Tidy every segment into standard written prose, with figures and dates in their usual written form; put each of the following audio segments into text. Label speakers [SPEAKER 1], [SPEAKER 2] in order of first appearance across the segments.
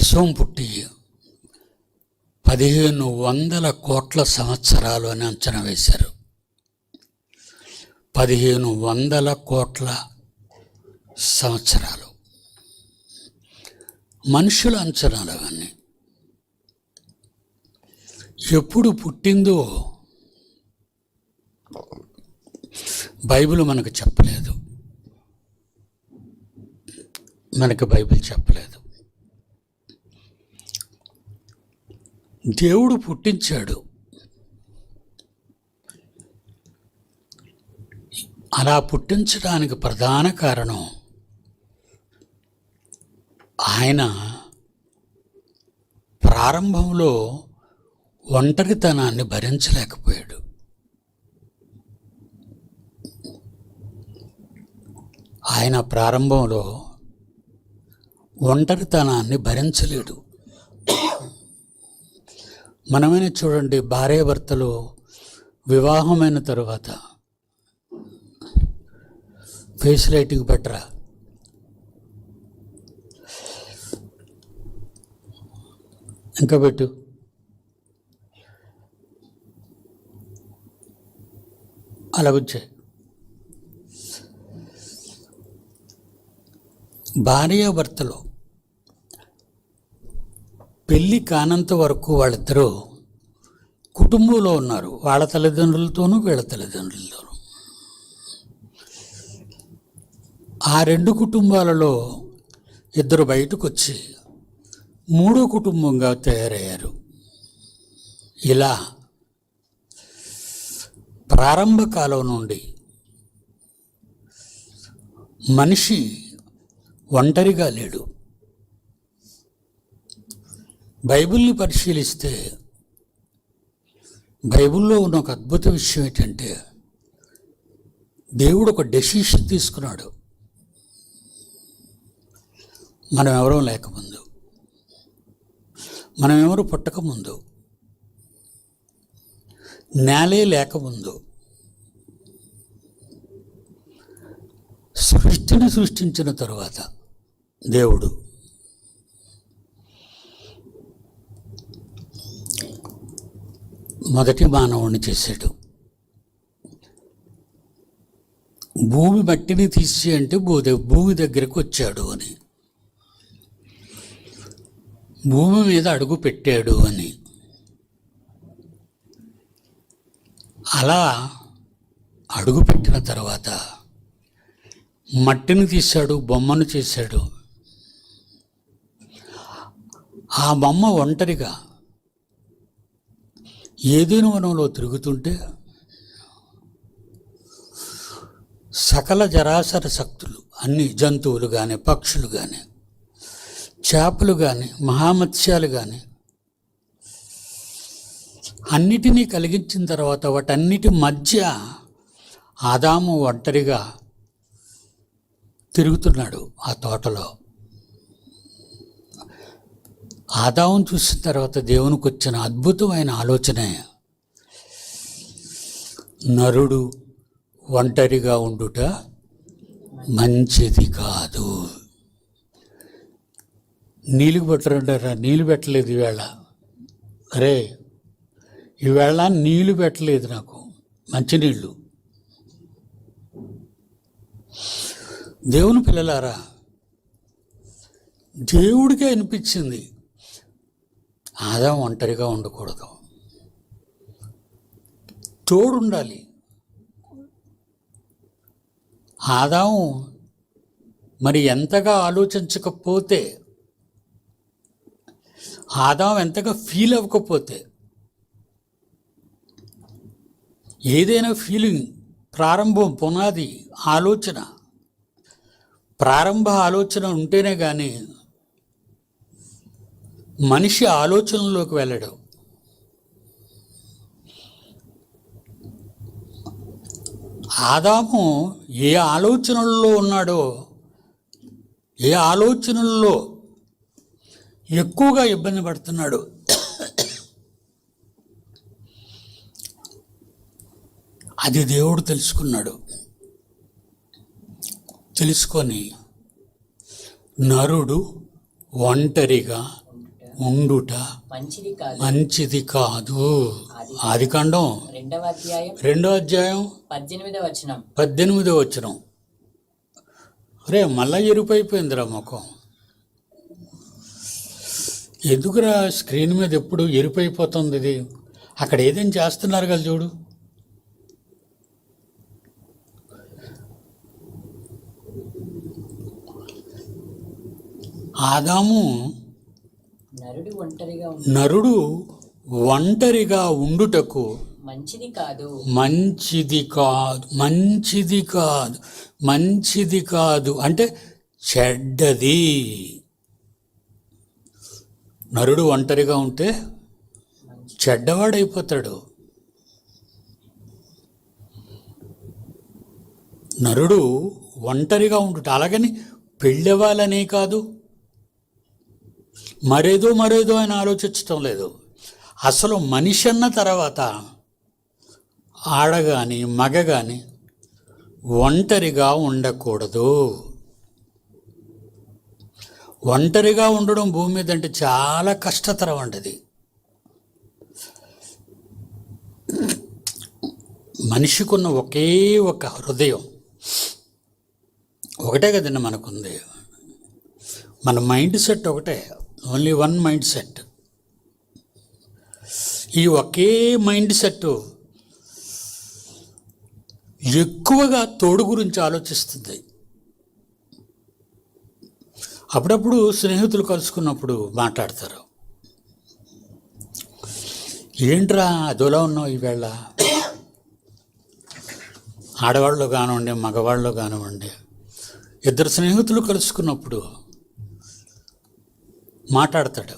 [SPEAKER 1] విశ్వం పుట్టి 1500 కోట్ల సంవత్సరాలు అని అంచనా వేశారు. 1500 కోట్ల సంవత్సరాలు మనుషుల అంచనాలు అవన్నీ. ఎప్పుడు పుట్టిందో బైబిల్ మనకు చెప్పలేదు, మనకు బైబిల్ చెప్పలేదు. దేవుడు పుట్టించాడు. అలా పుట్టించడానికి ప్రధాన కారణం ఆయన ప్రారంభంలో ఒంటరితనాన్ని భరించలేకపోయాడు. ఆయన ప్రారంభంలో ఒంటరితనాన్ని భరించలేడు. మనమైనా చూడండి, భార్యాభర్తలు వివాహమైన తరువాత ఫేస్ లైటింగ్ పెట్టరా, ఇంకా పెట్టు, అలా వచ్చాయి. భార్యాభర్తలు పెళ్ళి కానంత వరకు వాళ్ళిద్దరూ కుటుంబంలో ఉన్నారు, వాళ్ళ తల్లిదండ్రులతోనూ వీళ్ళ తల్లిదండ్రులతోనూ. ఆ 2 కుటుంబాలలో ఇద్దరు బయటకు వచ్చి 3వ కుటుంబంగా తయారయ్యారు. ఇలా ప్రారంభ కాలం నుండి మనిషి ఒంటరిగా లేడు. బైబిల్ని పరిశీలిస్తే బైబిల్లో ఉన్న ఒక అద్భుత విషయం ఏంటంటే, దేవుడు ఒక డెసిషన్ తీసుకున్నాడు. మనం ఎవరో లేకముందు, మనం ఎవరు పుట్టకముందు, నేలే లేకముందు సృష్టిని సృష్టించిన తరువాత దేవుడు మొదటి మానవుడిని చేశాడు. భూమి మట్టిని తీసి అంటే భూమి దగ్గరకు వచ్చాడు అని, భూమి మీద అడుగు పెట్టాడు అని. అలా అడుగు పెట్టిన తర్వాత మట్టిని తీశాడు, బొమ్మను చేశాడు. ఆ బొమ్మ ఒంటరిగా ఏదైనా వనంలో తిరుగుతుంటే సకల జరాసర శక్తులు, అన్ని జంతువులు కానీ, పక్షులు కానీ, చేపలు కానీ, మహామత్స్యాలు కానీ అన్నిటినీ కలిగించిన తర్వాత వాటన్నిటి మధ్య ఆదాము ఒంటరిగా తిరుగుతున్నాడు ఆ తోటలో. ఆదామును చూసిన తర్వాత దేవునికి వచ్చిన అద్భుతమైన ఆలోచన, నరుడు ఒంటరిగా ఉండుట మంచిది కాదు. నీళ్ళు పెట్టరంటారా, నీళ్ళు పెట్టలేదు ఈవేళ. అరే ఈవేళ నీళ్ళు పెట్టలేదు నాకు, మంచినీళ్ళు. దేవుని పిల్లలారా, దేవుడికే అనిపించింది ఆదాం ఒంటరిగా ఉండకూడదు, తోడుండాలి. ఆదాం మరి ఎంతగా ఆలోచించకపోతే, ఆదాం ఎంతగా ఫీల్ అవ్వకపోతే, ఏదైనా ఫీలింగ్ ప్రారంభం, పునాది ఆలోచన, ప్రారంభ ఆలోచన ఉంటేనే కానీ మనిషి ఆలోచనలోకి వెళ్ళడం. ఆదాము ఏ ఆలోచనల్లో ఉన్నాడో, ఏ ఆలోచనల్లో ఎక్కువగా ఇబ్బంది పడుతున్నాడు, అది దేవుడు తెలుసుకున్నాడు. తెలుసుకొని నరుడు ఒంటరిగా ఉండుట మంచిది కాదు. ఆదికాండం 2వ అధ్యాయం 18వ వచనం. రే మళ్ళా ఎరుపైపోయిందిరా ముఖం. ఎందుకురా స్క్రీన్ మీద ఎప్పుడు ఎరుపైపోతుంది ఇది? అక్కడ ఏదైనా చేస్తున్నారు కదా చూడు. ఆదాము నరుడు ఒంటరిగా ఉండుటకు మంచిది కాదు అంటే చెడ్డది. నరుడు ఒంటరిగా ఉంటే చెడ్డవాడైపోతాడు. నరుడు ఒంటరిగా ఉండుట, అలాగని పెళ్ళవాళ్ళనే కాదు, మరేదో ఆయన ఆలోచించటం లేదు. అసలు మనిషి అన్న తర్వాత ఆడగాని మగ కానీ ఒంటరిగా ఉండకూడదు. ఒంటరిగా ఉండడం భూమి మీద అంటే చాలా కష్టతరం అంటది. మనిషికున్న ఒకే ఒక హృదయం ఒకటే కదండి మనకుంది. మన మైండ్ సెట్ ఒకటే, ఓన్లీ వన్ మైండ్ సెట్. ఈ ఒకే మైండ్ సెట్ ఎక్కువగా తోడు గురించి ఆలోచిస్తుంది. అప్పుడప్పుడు స్నేహితులు కలుసుకున్నప్పుడు మాట్లాడతారు, ఏంట్రా అదోలా ఉన్నావు ఈవేళ. ఆడవాళ్ళు కానివ్వండి మగవాళ్ళు కానివ్వండి, ఇద్దరు స్నేహితులు కలుసుకున్నప్పుడు మాట్లాడతాడు,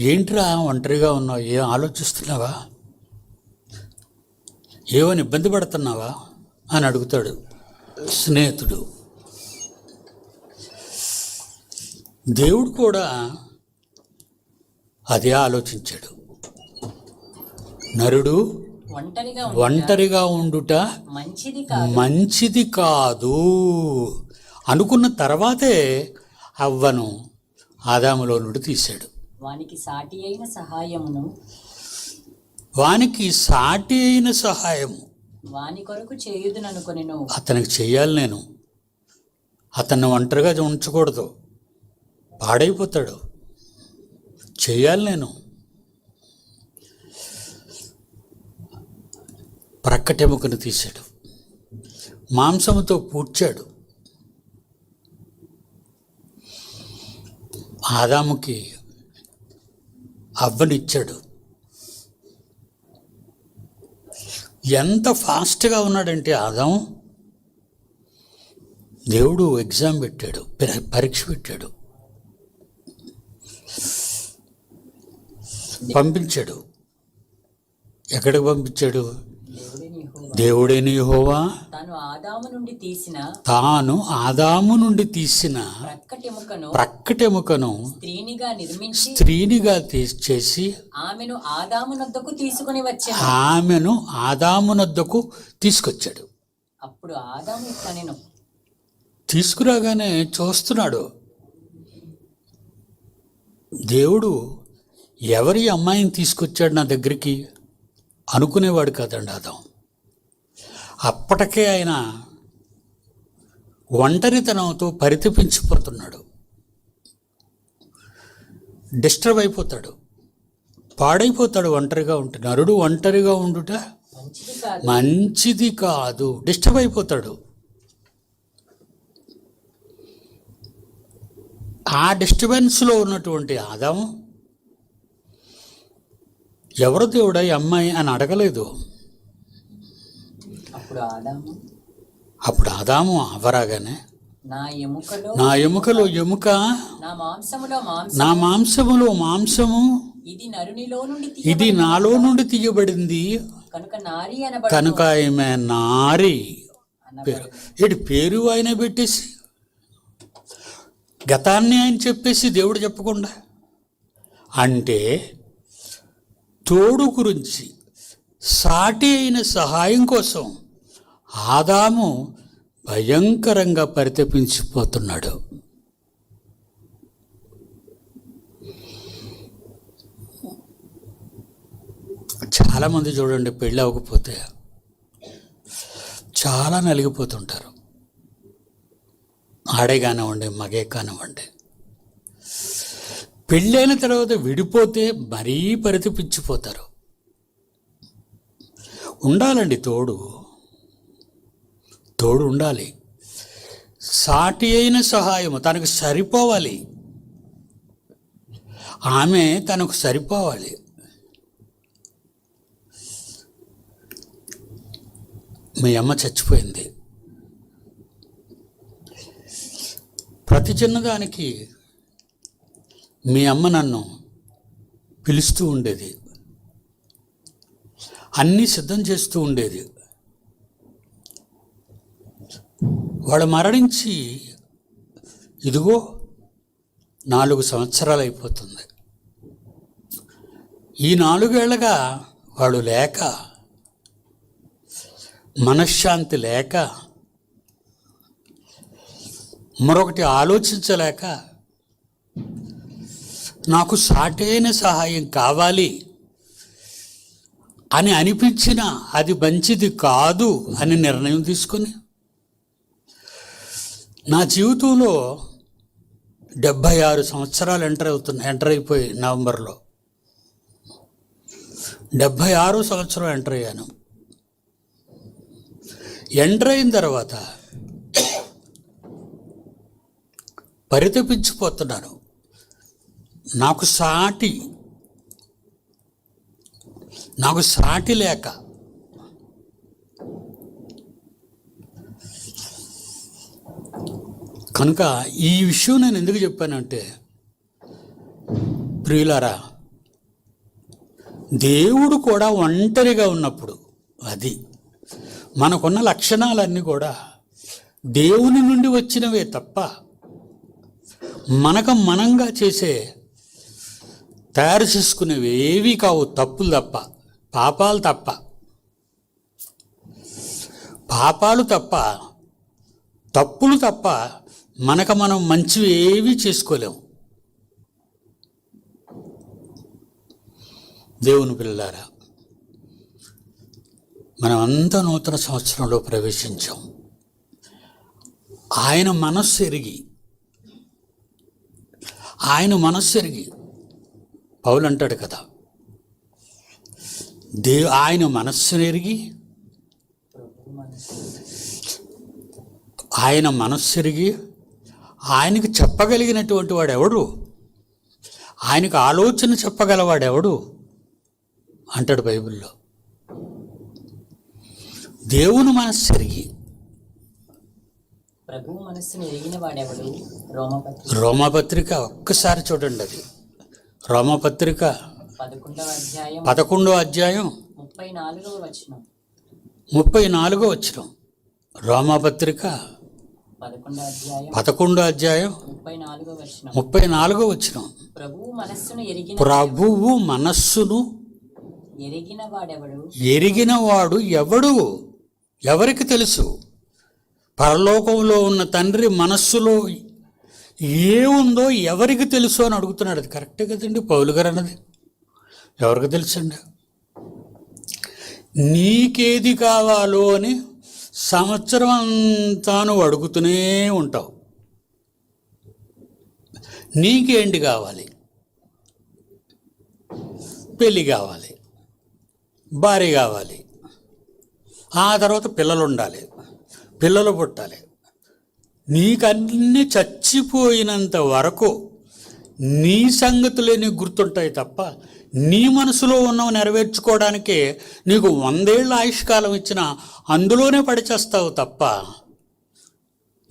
[SPEAKER 1] ఏంట్రా ఒంటరిగా ఉన్నావు, ఏం ఆలోచిస్తున్నావా, ఏమని ఇబ్బంది పడుతున్నావా అని అడుగుతాడు స్నేహితుడు. దేవుడు కూడా అదే ఆలోచించాడు. నరుడు ఒంటరిగా ఉండుట మంచిది కాదు అనుకున్న తర్వాతే అవ్వను ఆదాములో నుండి తీశాడు. వానికి సాటి అయిన సహాయము వాని కొరకు చేయుదుననుకొనెను. అతనికి చెయ్యాలి నేను. అతన్ని ఒంటరిగా ఉంచకూడదు, పాడైపోతాడు. చెయ్యాలి నేను. ప్రక్కటెముకను తీశాడు, మాంసముతో పూడ్చాడు. ఆదాముకి అవ్వనిచ్చాడు. ఎంత ఫాస్ట్గా ఉన్నాడంటే ఆదాం, దేవుడు ఎగ్జామ్ పెట్టాడు, పరీక్ష పెట్టాడు, పంపించాడు. ఎక్కడికి పంపించాడు? దేవుడైన యెహోవా తాను ఆదాము నుండి తీసిన ప్రక్కటెముకను స్త్రీనిగా చేసి ఆమెను ఆదామునొద్దకు తీసుకొచ్చాడు. అప్పుడు ఆదాము ఇట్లనెను. తీసుకురాగానే చూస్తున్నాడు, దేవుడు ఎవరి అమ్మాయిని తీసుకొచ్చాడు నా దగ్గరికి అనుకునేవాడు కాదండి ఆదాం. అప్పటికే ఆయన ఒంటరితనంతో పరితపించిపోతున్నాడు, డిస్టర్బ్ అయిపోతాడు, పాడైపోతాడు. ఒంటరిగా ఉంటే నరుడు ఒంటరిగా ఉండుట మంచిది కాదు, డిస్టర్బ్ అయిపోతాడు. ఆ డిస్టర్బెన్స్లో ఉన్నటువంటి ఆదాము ఎవరు దేవుడా ఈ అమ్మాయి అని అడగలేదు. అప్పుడు ఆదాము అవ్వరాగానే నా ఎముకలో ఎముక, నా మాంసములో మాంసము, ఇది నాలో నుండి తీయబడింది కనుక ఈమె నారి. పేరు ఆయన పెట్టేసి గతాన్ని ఆయన చెప్పేసి దేవుడు చెప్పకుండా, అంటే తోడు గురించి సాటి అయిన సహాయం కోసం ఆదాము భయంకరంగా పరితపించిపోతున్నాడు. చాలామంది చూడండి, పెళ్ళి అవ్వకపోతే చాలా నలిగిపోతుంటారు. ఆడే కానివ్వండి, మగే కానివ్వండి. పెళ్ళైన తర్వాత విడిపోతే మరీ పరితపించిపోతారు. ఉండాలండి, తోడు ఉండాలి. సాటి అయిన సహాయము తనకు సరిపోవాలి, ఆమె తనకు సరిపోవాలి. మీ అమ్మ చచ్చిపోయింది, ప్రతి చిన్నదానికి మీ అమ్మ నన్ను పిలుస్తూ ఉండేది, అన్నీ సిద్ధం చేస్తూ ఉండేది. వాడు మరణించి ఇదిగో 4 సంవత్సరాలు అయిపోతుంది. ఈ 4 ఏళ్ళగా వాడు లేక, మనశ్శాంతి లేక, మరొకటి ఆలోచించలేక, నాకు సాటైన సహాయం కావాలి అని అనిపించిన అది మంచిది కాదు అని నిర్ణయం తీసుకొని నా జీవితంలో 76 సంవత్సరాలు ఎంటర్ అయిపోయి నవంబర్లో 76 సంవత్సరం ఎంటర్ అయ్యాను. ఎంటర్ అయిన తర్వాత పరితపించిపోతున్నాను. నాకు సాటి లేక. కనుక ఈ విషయం నేను ఎందుకు చెప్పానంటే, ప్రియులారా, దేవుడు కూడా ఒంటరిగా ఉన్నప్పుడు, అది మనకున్న లక్షణాలన్నీ కూడా దేవుని నుండి వచ్చినవే తప్ప మనంగా తయారు చేసుకునేవి ఏవి కావు. తప్పులు తప్ప, పాపాలు తప్ప, తప్పులు తప్ప మనం మంచివి ఏవి చేసుకోలేము. దేవుని పిల్లలారా, మనం అంతా నూతన సంవత్సరంలో ప్రవేశించాం. ఆయన మనస్సు ఎరిగి పౌలు అంటాడు కదా, ఆయన మనస్సును ఎరిగి, ఆయనకు చెప్పగలిగినటువంటి వాడెవడు, ఆయనకు ఆలోచన చెప్పగలవాడెవడు అంటాడు బైబిల్లో. దేవుని మనస్సు ఎరిగి,
[SPEAKER 2] ప్రభువు మనస్సును ఎరిగిన వాడెవడు.
[SPEAKER 1] రోమపత్రిక ఒక్కసారి చూడండి, అది రోమపత్రిక 11వ అధ్యాయం 34వ వచనం. రోమపత్రిక 11వ అధ్యాయం 34వ వచనం. ప్రభువు మనస్సును ఎరిగిన వాడు ఎవడు, ఎవరికి తెలుసు? పరలోకంలో ఉన్న తండ్రి మనస్సులో ఏముందో ఎవరికి తెలుసు అని అడుగుతున్నాడు. అది కరెక్టే కదండి పౌలు గారు అన్నది. ఎవరికి తెలుసండి? నీకేది కావాలో అని సంవత్సరం అంతా నువ్వు అడుగుతూనే ఉంటావు. నీకేంటి కావాలి? పెళ్ళి కావాలి, భార్య కావాలి, ఆ తర్వాత పిల్లలు ఉండాలి, పిల్లలు పుట్టాలి. నీకన్నీ చచ్చిపోయినంత వరకు నీ సంగతులే నీకు గుర్తుంటాయి తప్ప నీ మనసులో ఉన్నవి నెరవేర్చుకోవడానికే నీకు 100 ఏళ్ళ ఆయుష్కాలం ఇచ్చినా అందులోనే పడిచేస్తావు తప్ప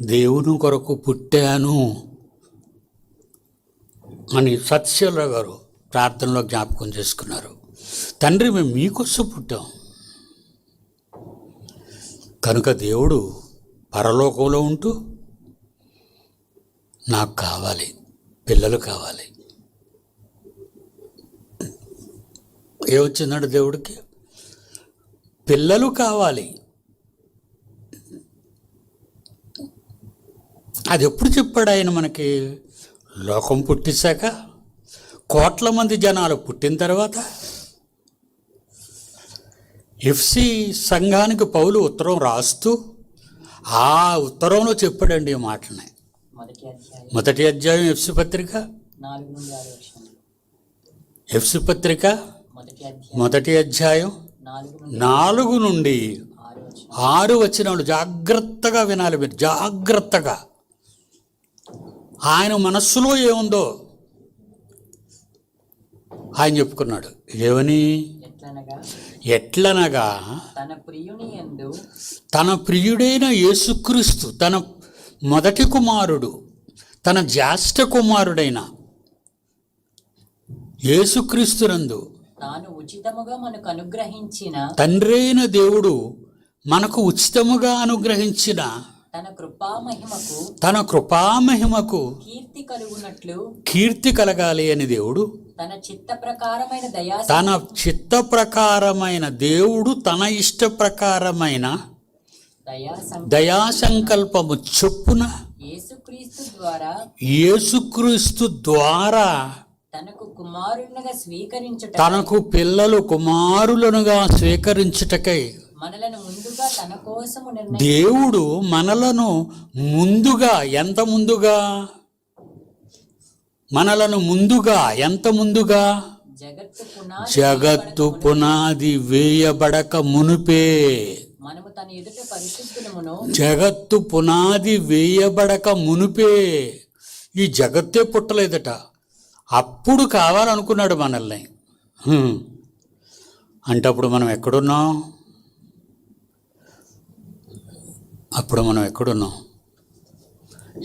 [SPEAKER 1] దేవుని కొరకు పుట్టాను అని సత్యశీలరావు గారు ప్రార్థనలో జ్ఞాపకం చేసుకున్నారు. తండ్రి, మేము మీకోసం పుట్టాం. కనుక దేవుడు పరలోకంలో ఉంటూ నాకు కావాలి, పిల్లలు కావాలి. ఏమొచ్చిందంటే దేవుడికి పిల్లలు కావాలి. అది ఎప్పుడు చెప్పాడు ఆయన మనకి? లోకం పుట్టించాక, కోట్ల మంది జనాలు పుట్టిన తర్వాత ఎఫ్సి సంఘానికి పౌలు ఉత్తరం రాస్తూ ఆ ఉత్తరంలో చెప్పాడండి ఈ మాటని.
[SPEAKER 2] మొదటి అధ్యాయం
[SPEAKER 1] మొదటి అధ్యాయం ఎఫ్సి పత్రిక
[SPEAKER 2] 4 నుండి 6 వచనాలు.
[SPEAKER 1] ఎఫ్సి పత్రిక
[SPEAKER 2] మొదటి అధ్యాయం
[SPEAKER 1] మొదటి అధ్యాయం
[SPEAKER 2] 4 నుండి
[SPEAKER 1] 4 నుండి
[SPEAKER 2] 6 వచనాలు.
[SPEAKER 1] 6 వచనాలు జాగ్రత్తగా వినాలి మీరు, జాగ్రత్తగా. ఆయన మనస్సులో ఏముందో ఆయన చెప్పుకున్నాడు. ఏమని? ఎట్లనగా
[SPEAKER 2] తన ప్రియుని యందు
[SPEAKER 1] తన ప్రియుడైన యేసుక్రీస్తు, తన మొదటి కుమారుడు, తన జ్యేష్ఠ కుమారుడైన యేసుక్రీస్తునందు
[SPEAKER 2] తాను ఉచితముగా మనకు అనుగ్రహించిన
[SPEAKER 1] తండ్రైన దేవుడు మనకు ఉచితముగా అనుగ్రహించిన
[SPEAKER 2] తన కృపామహిమకు
[SPEAKER 1] కీర్తి
[SPEAKER 2] కలుగునట్లు
[SPEAKER 1] కీర్తి కలగాలి అని దేవుడు
[SPEAKER 2] తన చిత్త ప్రకారమైన
[SPEAKER 1] దేవుడు తన ఇష్ట ప్రకారమైన దయా సంకల్పము చొప్పున యేసుక్రీస్తు ద్వారా తనకు పిల్లలు కుమారులనుగా స్వీకరించుటకై దేవుడు మనలను ముందుగా ఎంత ముందుగా జగత్తు పునాది వేయబడక మునుపే, జగత్తు పునాది వేయబడక మునుపే, ఈ జగత్తే పుట్టలేదట, అప్పుడు కావాలనుకున్నాడు మనల్ని. అంటే అప్పుడు మనం ఎక్కడున్నాం?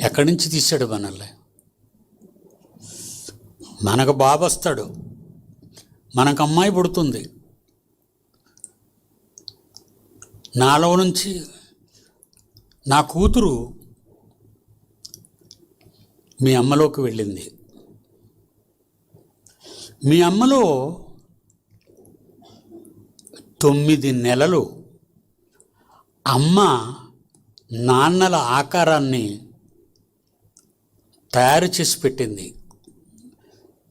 [SPEAKER 1] ఎక్కడి నుంచి తీశాడు మనల్ని? మనకు బాబు వస్తాడు, మనకు అమ్మాయి పుడుతుంది, నాలో నుంచి నా కూతురు మీ అమ్మలోకి వెళ్ళింది. మీ అమ్మలో 9 నెలలు అమ్మ నాన్నల ఆకారాన్ని తయారు చేసి పెట్టింది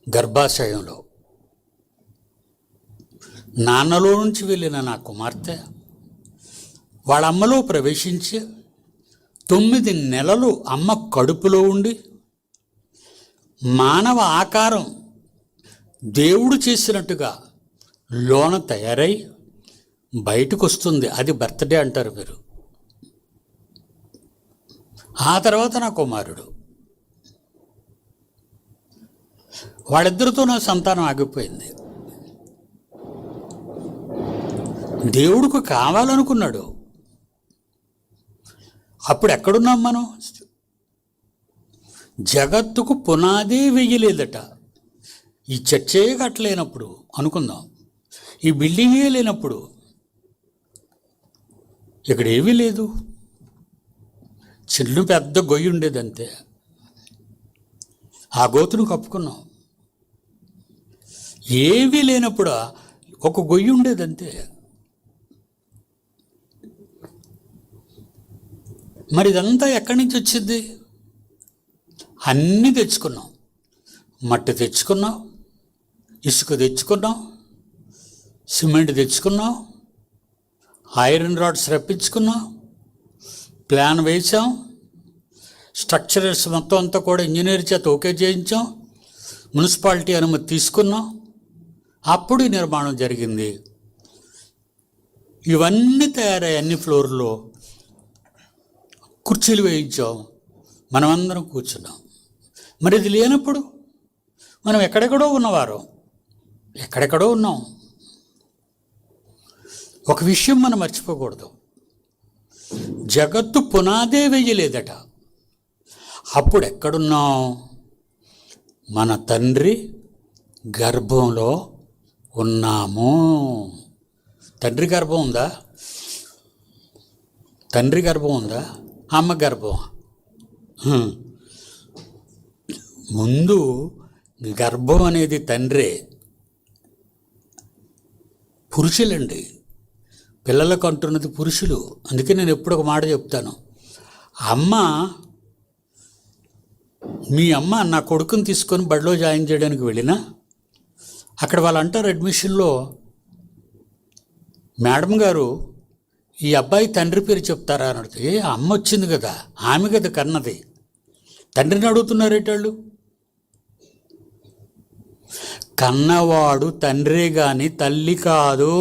[SPEAKER 1] గర్భాశయంలో. నాన్నలో నుంచి వెళ్ళిన నా కుమార్తె వాళ్ళ అమ్మలో ప్రవేశించి 9 నెలలు అమ్మ కడుపులో ఉండి మానవ ఆకారం దేవుడు చేసినట్టుగా లోన తయారై బయటకు వస్తుంది. అది బర్త్డే అంటారు మీరు. ఆ తర్వాత నా కుమారుడు, వాళ్ళిద్దరితో నా సంతానం ఆగిపోయింది. దేవుడికి కావాలనుకున్నాడు. అప్పుడు ఎక్కడున్నాం మనం? జగత్తుకు పునాదే వెయ్యలేదట. ఈ చర్చే కట్టలేనప్పుడు అనుకుందాం, ఈ బిల్డింగే లేనప్పుడు, ఇక్కడ ఏమీ లేదు, చిన్న పెద్ద గొయ్యి ఉండేదంతే. ఆ గోతును కప్పుకున్నాం. ఏమీ లేనప్పుడు ఒక గొయ్యి ఉండేదంతే. మరి ఇదంతా ఎక్కడి నుంచి వచ్చింది? అన్నీ తెచ్చుకున్నాం. మట్టి తెచ్చుకున్నాం, ఇసుక తెచ్చుకున్నాం, సిమెంట్ తెచ్చుకున్నాం, ఐరన్ రాడ్స్ రప్పించుకున్నాం, ప్లాన్ వేసాం, స్ట్రక్చరల్స్ మొత్తం అంతా కూడా ఇంజనీర్ చేత ఓకే చేయించాం, మున్సిపాలిటీ అనుమతి తీసుకున్నాం, అప్పుడు ఈ నిర్మాణం జరిగింది. ఇవన్నీ తయారయ్యాయి. అన్ని ఫ్లోర్లో కుర్చీలు వేయించాం, మనమందరం కూర్చున్నాం. మరి ఇది లేనప్పుడు మనం ఎక్కడెక్కడో ఉన్నాం. ఒక విషయం మనం మర్చిపోకూడదు, జగత్తు పునాదే వేయలేదట. అప్పుడు ఎక్కడున్నాం? మన తండ్రి గర్భంలో ఉన్నాము. తండ్రి గర్భం ఉందా? అమ్మ గర్భం? ముందు గర్భం అనేది తండ్రే. పురుషులండి, పిల్లలకు అంటున్నది పురుషులు. అందుకే నేను ఎప్పుడు ఒక మాట చెప్తాను, మీ అమ్మ నా కొడుకుని తీసుకొని బడిలో జాయిన్ చేయడానికి వెళ్ళినా అక్కడ వాళ్ళు అంటారు అడ్మిషన్లో, మేడం గారు ఈ అబ్బాయి తండ్రి పేరు చెప్తారా అని అడిగితే అమ్మ వచ్చింది కదా, ఆమె కదా కన్నది, తండ్రిని అడుగుతున్నారేటాళ్ళు. కన్నవాడు తండ్రే గాని తల్లి కాదు.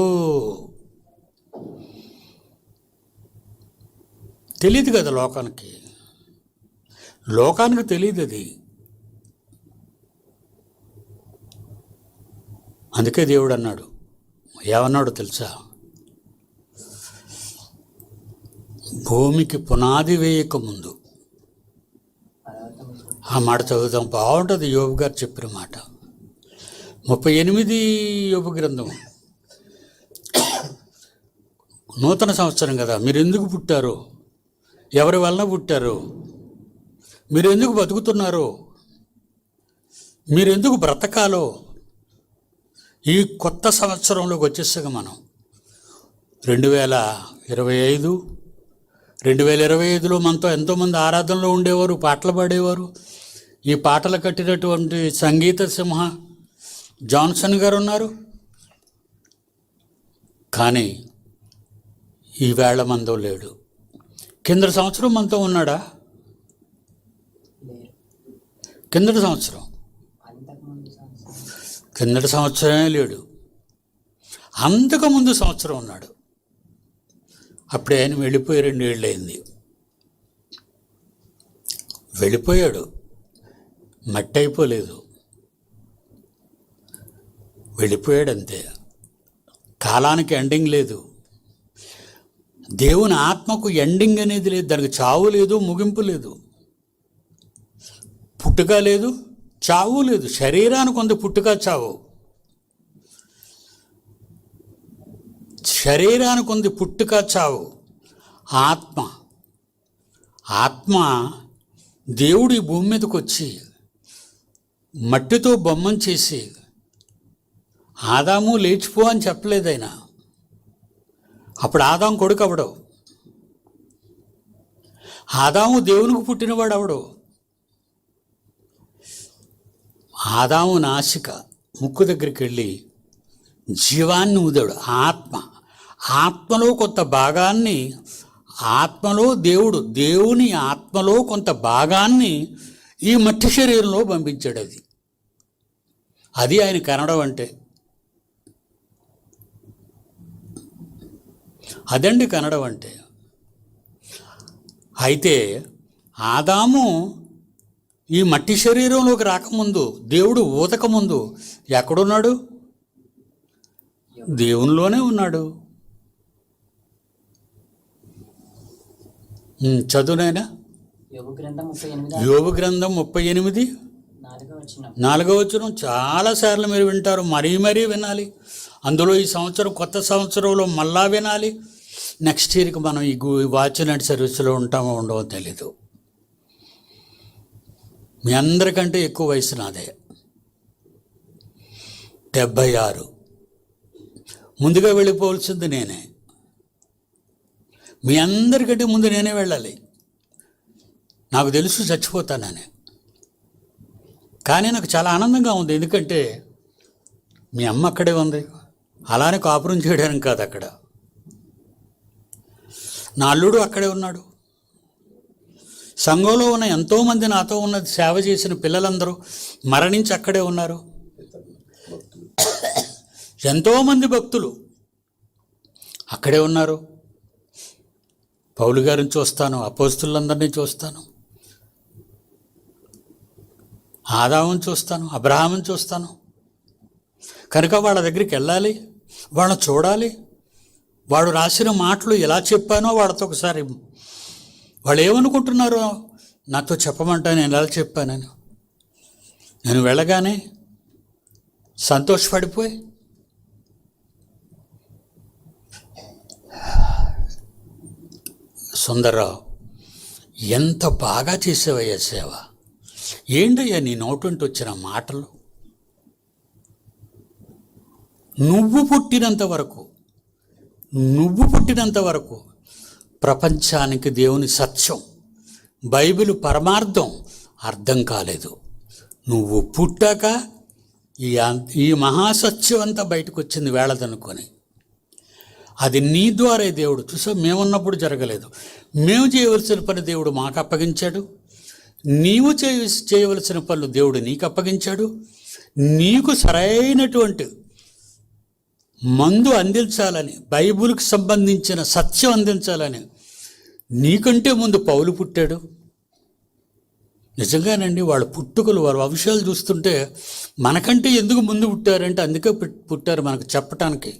[SPEAKER 1] తెలియదు కదా లోకానికి తెలియదు అది. అందుకే దేవుడు అన్నాడు, ఏమన్నాడు తెలుసా? భూమికి పునాది వేయక ముందు, ఆ మాట చదువుతాం, బాగుంటుంది. యోబు గారు చెప్పిన మాట 38 యోబు గ్రంథం. నూతన సంవత్సరం కదా, మీరు ఎందుకు పుట్టారు, ఎవరి వలన పుట్టారు, మీరు ఎందుకు బతుకుతున్నారో, మీరు ఎందుకు బ్రతకాలో, ఈ కొత్త సంవత్సరంలోకి వచ్చేసాక మనం 2025లో మనతో ఎంతోమంది ఆరాధనలో ఉండేవారు, పాటలు పాడేవారు. ఈ పాటలు కట్టినటువంటి సంగీత సింహ జాన్సన్ గారు ఉన్నారు. కానీ ఈవేళ మనతో లేడు. కిందటి సంవత్సరం మనతో ఉన్నాడా? కిందటి సంవత్సరమే లేడు. అంతకుముందు సంవత్సరం ఉన్నాడు. అప్పుడే ఆయన వెళ్ళిపోయి 2 ఏళ్ళు అయింది. వెళ్ళిపోయాడు, మట్టి అయిపోలేదు, వెళ్ళిపోయాడు అంతే. కాలానికి ఎండింగ్ లేదు. దేవుని ఆత్మకు ఎండింగ్ అనేది లేదు. దానికి చావు లేదు, ముగింపు లేదు, పుట్టుక లేదు, చావు లేదు. శరీరానికి ఉంది పుట్టుక చావు. శరీరానికి ఉంది పుట్టుక చావు. ఆత్మ దేవుడు ఈ భూమి మీదకి వచ్చి మట్టితో బొమ్మను చేసి ఆదాము లేచిపో అని చెప్పలేదు ఆయన. అప్పుడు ఆదాము కొడుకు అవడు, ఆదాము దేవునికి పుట్టినవాడు అవడు. ఆదాము నాసిక ముక్కు దగ్గరికి వెళ్ళి జీవాన్ని ఊదాడు. ఆత్మలో కొంత భాగాన్ని, ఆత్మలో దేవుని ఆత్మలో కొంత భాగాన్ని ఈ మట్టి శరీరంలో పంపించాడు. అది ఆయన కనడం అంటే. అదండి కనడం అంటే. అయితే ఆదాము ఈ మట్టి శరీరంలోకి రాకముందు, దేవుడు ఊతకముందు ఎక్కడున్నాడు? దేవునిలోనే ఉన్నాడు. చదువునైనా యోబు గ్రంథం 38 4వ వచనం చాలాసార్లు మీరు వింటారు, మరీ వినాలి. అందులో ఈ సంవత్సరం, కొత్త సంవత్సరంలో మళ్ళా వినాలి. నెక్స్ట్ ఇయర్కి మనం ఈ వాచ్ నైట్ సర్వీస్లో ఉంటామో ఉండవో తెలీదు. మీ అందరికంటే ఎక్కువ వయసు నాదే, 76. ముందుగా వెళ్ళిపోవలసింది నేనే. మీ అందరికంటే ముందు నేనే వెళ్ళాలి. నాకు తెలుసు చచ్చిపోతానని, కానీ నాకు చాలా ఆనందంగా ఉంది. ఎందుకంటే మీ అమ్మ అక్కడే ఉంది. అలానే కాపురం చేయడానికి కాదు, అక్కడ నా అల్లుడు అక్కడే ఉన్నాడు. సంఘంలో ఉన్న ఎంతోమంది, నాతో ఉన్న సేవ చేసిన పిల్లలందరూ మరణించి అక్కడే ఉన్నారు. ఎంతోమంది భక్తులు అక్కడే ఉన్నారు. పౌలు గారిని చూస్తాను, అపోస్తులందరినీ చూస్తాను, ఆదాముని చూస్తాను, అబ్రహాముని చూస్తాను. కనుక వాళ్ళ దగ్గరికి వెళ్ళాలి, వాళ్ళని చూడాలి. వాడు రాసిన మాటలు ఎలా చెప్పానో వాళ్ళతో ఒకసారి, వాళ్ళు ఏమనుకుంటున్నారో నాతో చెప్పమంటా, నేను ఎలా చెప్పానని. నేను వెళ్ళగానే సంతోషపడిపోయి, సుందర్రావు ఎంత బాగా చేసేవయ్యా సేవ, ఏంటయ్యా నీ నోటుంటి వచ్చిన మాటలు, నువ్వు పుట్టినంత వరకు ప్రపంచానికి దేవుని సత్యం, బైబిల్ పరమార్థం అర్థం కాలేదు. నువ్వు పుట్టాక ఈ మహాసత్యం అంతా బయటకు వచ్చింది వేళదనుకొని. అది నీ ద్వారా దేవుడు చూసా, మేమున్నప్పుడు జరగలేదు. మేము చేయవలసిన పని దేవుడు మాకు అప్పగించాడు. నీవు చేయవలసిన పనులు దేవుడు నీకు అప్పగించాడు. నీకు సరైనటువంటి మందు అందించాలని, బైబిల్కి సంబంధించిన సత్యం అందించాలని నీకంటే ముందు పౌలు పుట్టాడు. నిజంగానండి, వాళ్ళ పుట్టుకలు, వాళ్ళ వంశాలు చూస్తుంటే మనకంటే ఎందుకు ముందు పుట్టారంటే అందుకే పుట్టారు మనకు చెప్పటానికి.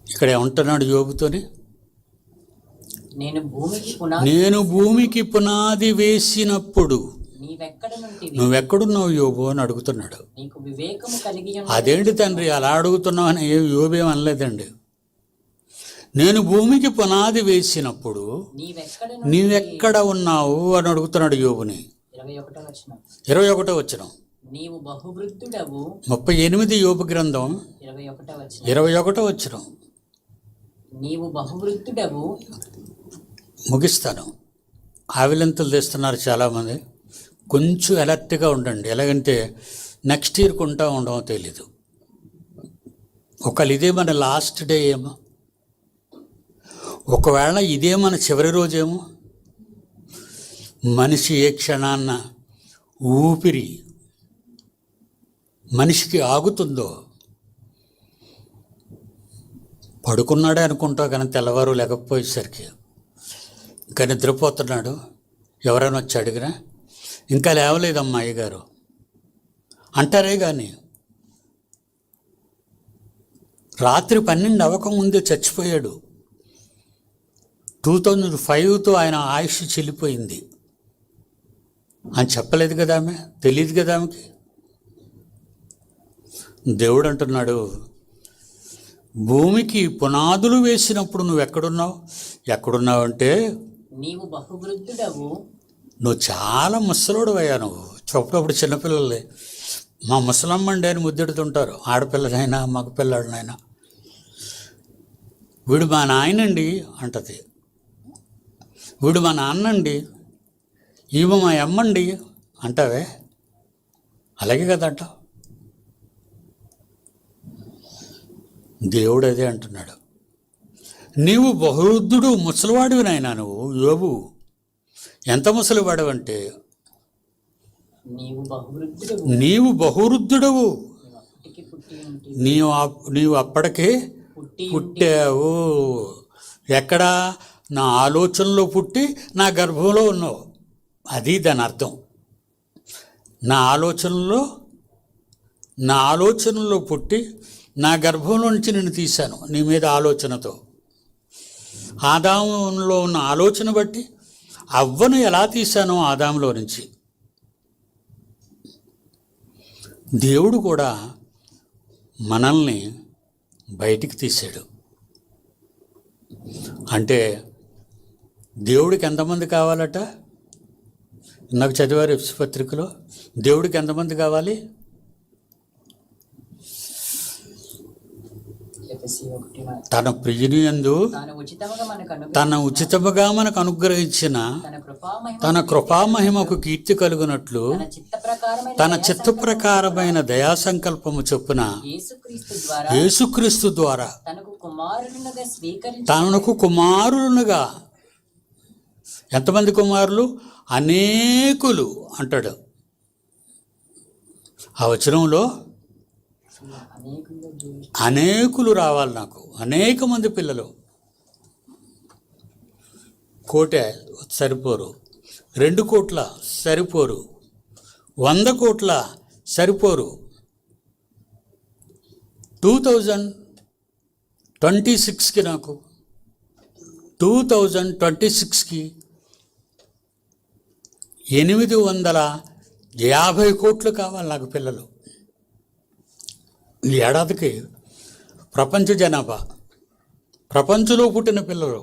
[SPEAKER 1] ఇక్కడ ఏమంటున్నాడు యోబుతోని? నేను భూమికి పునాది వేసినప్పుడు నువ్వెక్కడున్నావు యోబు అని అడుగుతున్నాడు. అదేంటి తండ్రి అలా అడుగుతున్నావు అని యోబేం అనలేదండి. నేను భూమికి పునాది వేసినప్పుడు నీవెక్కడ ఉన్నావు అని అడుగుతున్నాడు యోబుని. 21వ వచనం. 38 యోబు గ్రంథం 21వ వచనం.
[SPEAKER 2] నీవు బహువృద్ధుడవు.
[SPEAKER 1] ముగిస్తాను. ఆవిలంతలు తెస్తున్నారు చాలామంది. కొంచెం అలర్ట్గా ఉండండి. ఎలాగంటే నెక్స్ట్ ఇయర్కి ఉంటా ఉండమో తెలీదు. ఒకవేళ ఇదే మన లాస్ట్ డే ఏమో, ఒకవేళ ఇదే మన చివరి రోజేమో. మనిషి ఏ క్షణాన్న ఊపిరి మనిషికి ఆగుతుందో పడుకున్నాడే అనుకుంటా, కానీ తెల్లవారు లేకపోయేసరికి ఇంకా నిద్రపోతున్నాడు. ఎవరైనా వచ్చి అడిగినా ఇంకా లేవలేదమ్మా అయ్యగారు అంటారే కానీ రాత్రి 12 అవ్వకముందే చచ్చిపోయాడు. 2005తో ఆయన ఆయుష్ చెల్లిపోయింది అని చెప్పలేదు కదా ఆమె, తెలియదు కదా ఆమెకి. దేవుడు అంటున్నాడు, భూమికి పునాదులు వేసినప్పుడు నువ్వు ఎక్కడున్నావు అంటే
[SPEAKER 2] నీవు బహువృద్ధుడవు.
[SPEAKER 1] నువ్వు చాలా ముసలోడు అయ్యా. నువ్వు అప్పుడప్పుడు చిన్నపిల్లలే మా ముసలమ్మండి అని ముద్దెడుతుంటారు, ఆడపిల్లనైనా మగ పిల్లాడినైనా. వీడు మా నాయనండి అంటది, వీడు మా నాన్నండి, ఈమె మా అమ్మండి అంటావే. అలాగే కదా అంటావు. దేవుడు అదే అంటున్నాడు, నీవు బహువృద్ధుడు ముసలివాడివి నాయనా. నువ్వు యోబు ఎంత ముసలివాడు అంటే నీవు బహువృద్ధుడవు. నీవు అప్పటికే పుట్టావు. ఎక్కడా? నా ఆలోచనలో పుట్టి నా గర్భంలో ఉన్నావు. అది దాని అర్థం. నా ఆలోచనలో పుట్టి నా గర్భంలో నుంచి నిన్ను తీశాను నీ మీద ఆలోచనతో. ఆదాములో ఉన్న ఆలోచన బట్టి అవ్వను ఎలా తీశానో ఆదాములో నుంచి దేవుడు కూడా మనల్ని బయటికి తీశాడు. అంటే దేవుడికి ఎంతమంది కావాలట? నాకు చదివారు ఎఫ్ఎస్ పత్రికలో. దేవుడికి ఎంతమంది కావాలి? తన ప్రియునియందు తన ఉచితముగా మనకు అనుగ్రహించిన తన కృపామహిమకు కీర్తి కలుగునట్లు తన చిత్త ప్రకారమైన దయా సంకల్పము చొప్పున యేసుక్రీస్తు ద్వారా తనకు కుమారులుగా. ఎంతమంది కుమారులు? అనేకులు అంటాడు ఆ వచనంలో. అనేకులు రావాలి నాకు, అనేక మంది పిల్లలు. 1 కోటి సరిపోరు, 2 కోట్ల సరిపోరు, 100 కోట్ల సరిపోరు. 2026కి నాకు 2026కి 850 కోట్లు కావాలి నాకు పిల్లలు. ఈ ఏడాదికి ప్రపంచ జనాభా, ప్రపంచంలో పుట్టిన పిల్లలు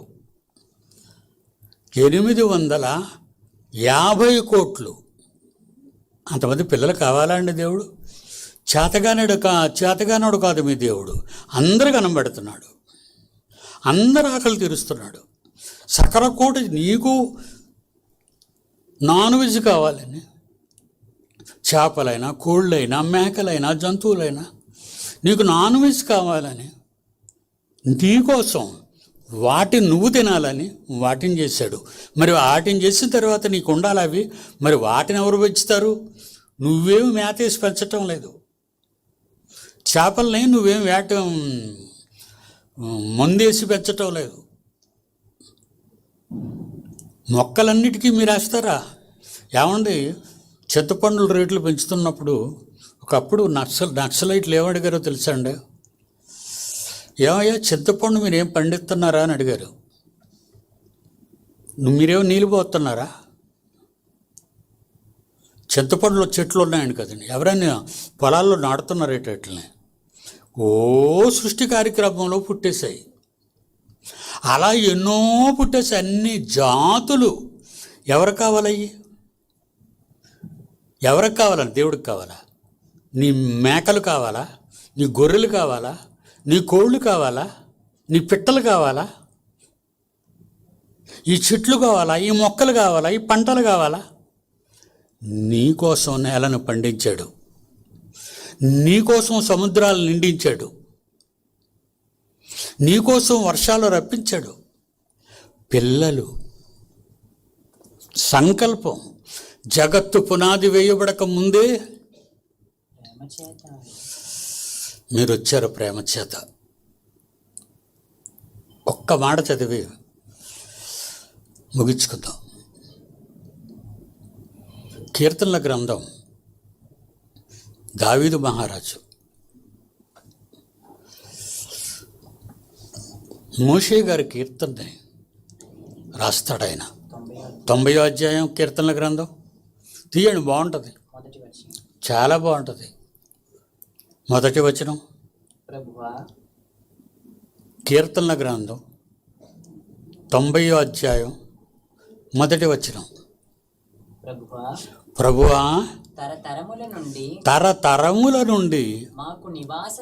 [SPEAKER 1] 850 కోట్లు. అంతమంది పిల్లలు కావాలా అండి దేవుడు? చేతగానాడు కాదు మీ దేవుడు. అందరు కనబడుతున్నాడు, అందరు ఆకలి తీరుస్తున్నాడు. సకల కోటి నీకు నాన్ వెజ్ కావాలని, చేపలైనా, కోళ్ళైనా, మేకలైనా, జంతువులైనా నీకు నాన్ వెజ్ కావాలని, నీకోసం వాటిని నువ్వు తినాలని వాటిని చేశాడు. మరి వాటిని చేసిన తర్వాత నీకు ఉండాలి అవి. మరి వాటిని ఎవరు పెంచుతారు? నువ్వేమి మేతేసి పెంచటం లేదు. చేపల్ని నువ్వేం మందేసి పెంచటం లేదు. మొక్కలన్నిటికీ మీరు వేస్తారా? ఏమండి, చింతపండుల రేట్లు పెంచుతున్నప్పుడు ఒకప్పుడు నక్సలైట్లు ఏమడిగారో తెలుసా అండి? ఏమయ్యా చింతపండు మీరేం పండిస్తున్నారా అని అడిగారు. మీరేమో నీళ్ళు పోతున్నారా? చింతపండులో చెట్లు ఉన్నాయండి కదండి, ఎవరైనా పొలాల్లో నాటుతున్నారేటట్లనే. ఓ సృష్టి కార్యక్రమంలో పుట్టేశాయి. అలా ఎన్నో పుట్టేసాయి, అన్ని జాతులు. ఎవరికి కావాలయ్యి? ఎవరికి కావాలని? దేవుడికి కావాలా? నీ మేకలు కావాలా? నీ గొర్రెలు కావాలా? నీ కోళ్ళు కావాలా? నీ పిట్టలు కావాలా? ఈ చెట్లు కావాలా? ఈ మొక్కలు కావాలా? ఈ పంటలు కావాలా? నీకోసం నేలను పండించాడు, నీకోసం సముద్రాలు నిండించాడు, నీకోసం వర్షాలు రప్పించాడు. పిల్లలు, సంకల్పం, జగత్తు పునాది వేయబడక ముందే
[SPEAKER 2] ప్రేమ చేత
[SPEAKER 1] మీరు వచ్చారు ప్రేమ చేత. ఒక్క మాట చదివి ముగించుకుందాం. కీర్తనల గ్రంథం, దావీదు మహారాజు మోషే గారి కీర్తనని రాస్తాడు ఆయన. 90వ అధ్యాయం కీర్తనల గ్రంథం తీయండి, బాగుంటుంది,
[SPEAKER 2] మొదటి వచనం.
[SPEAKER 1] చాలా బాగుంటుంది. మొదటి వచనం,
[SPEAKER 2] ప్రభువా
[SPEAKER 1] కీర్తనల గ్రంథం 90వ అధ్యాయం మొదటి వచనం.
[SPEAKER 2] ప్రభువా
[SPEAKER 1] ప్రభువా
[SPEAKER 2] తరతరముల నుండి
[SPEAKER 1] మాకు
[SPEAKER 2] నివాస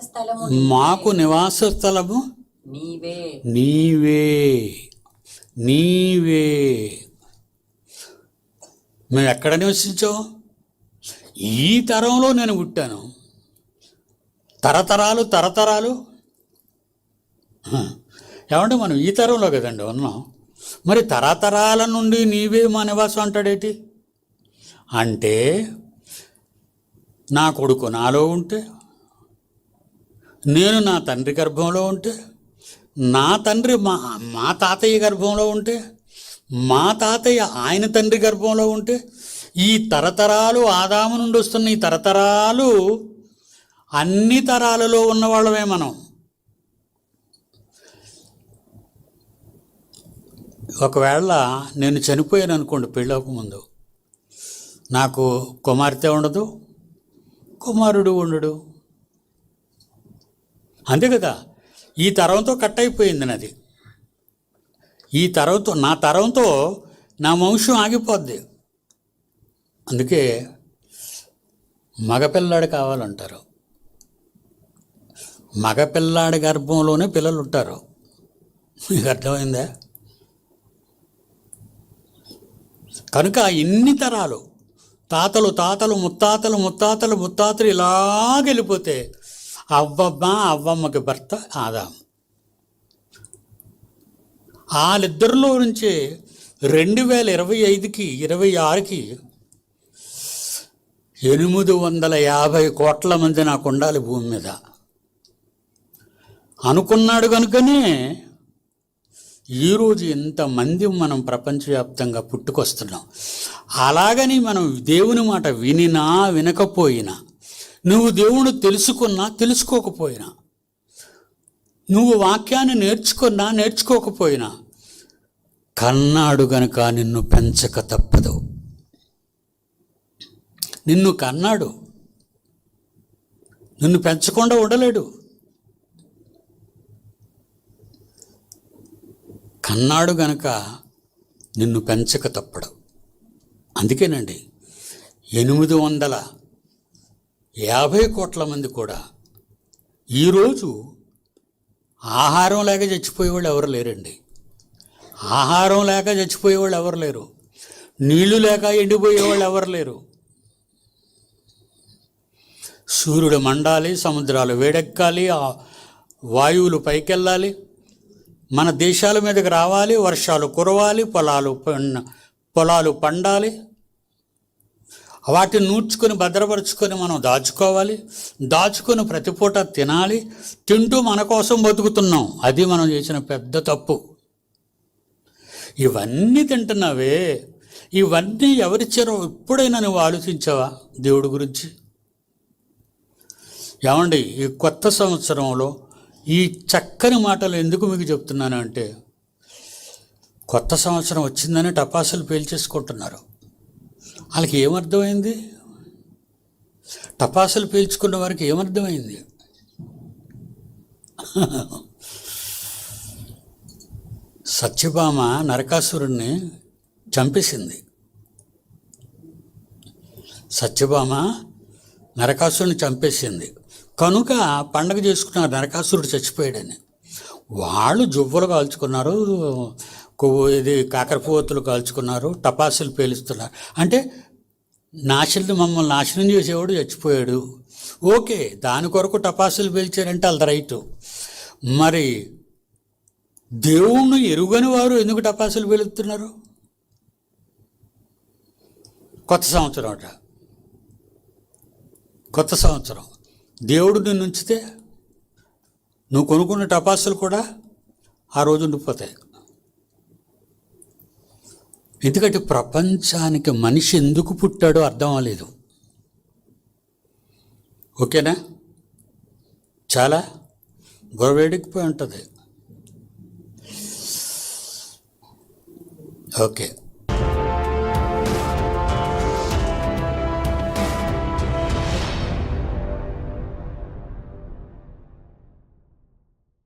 [SPEAKER 1] నివాస
[SPEAKER 2] స్థలము
[SPEAKER 1] స్థలము
[SPEAKER 2] నీవే.
[SPEAKER 1] నీవే. నీవే. మేము ఎక్కడ నివసించాం? ఈ తరంలో నేను పుట్టాను. తరతరాలు తరతరాలు ఏమంటే మనం ఈ తరంలో కదండి ఉన్నాం. మరి తరతరాల నుండి నీవే మా నివాసం అంటాడేటి? అంటే నా కొడుకు నాలో ఉంటే, నేను నా తండ్రి గర్భంలో ఉంటే, నా తండ్రి మా తాతయ్య గర్భంలో ఉంటే, మా తాతయ్య ఆయన తండ్రి గర్భంలో ఉంటే, ఈ తరతరాలు ఆదాము నుండి వస్తున్న ఈ తరతరాలు అన్ని తరాలలో ఉన్నవాళ్ళమే మనం. ఒకవేళ నేను చనిపోయాను అనుకోండి, పెళ్ళవకముందు నాకు కుమార్తె ఉండదు, కుమారుడు ఉండడు, అంతే కదా. ఈ తరంతో కట్ అయిపోయింది నాది. ఈ తరంతో, నా తరంతో నా వంశం ఆగిపోద్ది. అందుకే మగపిల్లాడు కావాలంటారు. మగపిల్లాడి గర్భంలోనే పిల్లలు ఉంటారు. మీకు అర్థమైందా? కనుక ఇన్ని తరాలు, తాతలు తాతలు ముత్తాతలు ముత్తాతలు ముత్తాతలు ఇలాగెళ్ళిపోతే అవ్వమ్మకి భర్త ఆదాము. వాళ్ళిద్దరిలో నుంచి 2025కి 26కి 850 కోట్ల మంది నాకు ఉండాలి భూమి మీద అనుకున్నాడు. కనుకనే ఈరోజు ఇంతమంది మనం ప్రపంచవ్యాప్తంగా పుట్టుకొస్తున్నాం. అలాగని మనం దేవుని మాట వినినా వినకపోయినా, నువ్వు దేవుడు తెలుసుకున్నా తెలుసుకోకపోయినా, నువ్వు వాక్యాన్ని నేర్చుకున్నా నేర్చుకోకపోయినా, కన్నాడు గనుక నిన్ను పెంచక తప్పదు. నిన్ను కన్నాడు, నిన్ను పెంచకుండా ఉండలేడు. కన్నాడు గనక నిన్ను పెంచక తప్పడు. అందుకేనండి 850 కోట్ల మంది కూడా ఈరోజు ఆహారం లేక చచ్చిపోయేవాళ్ళు ఎవరు లేరండి. ఆహారం లేక చచ్చిపోయేవాళ్ళు ఎవరు లేరు. నీళ్లు లేక ఎండిపోయేవాళ్ళు ఎవరు లేరు. సూర్యుడు మండాలి, సముద్రాలు వేడెక్కాలి, ఆ వాయువులు పైకెళ్ళాలి, మన దేశాల మీదకి రావాలి, వర్షాలు కురవాలి, పొలాలు పండాలి, వాటిని నూర్చుకొని భద్రపరుచుకొని మనం దాచుకొని ప్రతిపూట తినాలి. తింటూ మన కోసం బతుకుతున్నాం. అది మనం చేసిన పెద్ద తప్పు. ఇవన్నీ తింటున్నావే, ఇవన్నీ ఎవరిచ్చారో ఎప్పుడైనా నువ్వు ఆలోచించావా దేవుడి గురించి? ఏమండి, ఈ కొత్త సంవత్సరంలో ఈ చక్కని మాటలు ఎందుకు మీకు చెప్తున్నాను అంటే, కొత్త సంవత్సరం వచ్చిందని టపాసులు పేల్చేసుకుంటున్నారు. వాళ్ళకి ఏమర్థమైంది? టపాసులు పేల్చుకున్న వారికి ఏమర్థమైంది? సత్యభామ నరకాసురుణ్ణి చంపేసింది. సత్యభామ నరకాసురుని చంపేసింది కనుక పండగ చేసుకున్నారు, నరకాసురుడు చచ్చిపోయాడని. వాళ్ళు జువ్వలు కాల్చుకున్నారు, కాకరపువ్వొత్తులు కాల్చుకున్నారు, టపాసులు పేలుస్తున్నారు. అంటే మమ్మల్ని నాశనం చేసేవాడు చచ్చిపోయాడు. ఓకే, దాని కొరకు టపాసులు పేల్చారంటే వాళ్ళ రైటు. మరి దేవుణ్ణి ఎరుగని వారు ఎందుకు టపాసులు పేలుస్తున్నారు? కొత్త సంవత్సరం దేవుడు నిన్ను ఉంచితే నువ్వు కొనుక్కున్న టపాసులు కూడా ఆ రోజు ఉండిపోతాయి. ఎందుకంటే ప్రపంచానికి మనిషి ఎందుకు పుట్టాడో అర్థం అవ్వలేదు. ఓకేనా? చాలా గొడవేడికిపోయి ఉంటుంది. ఓకే.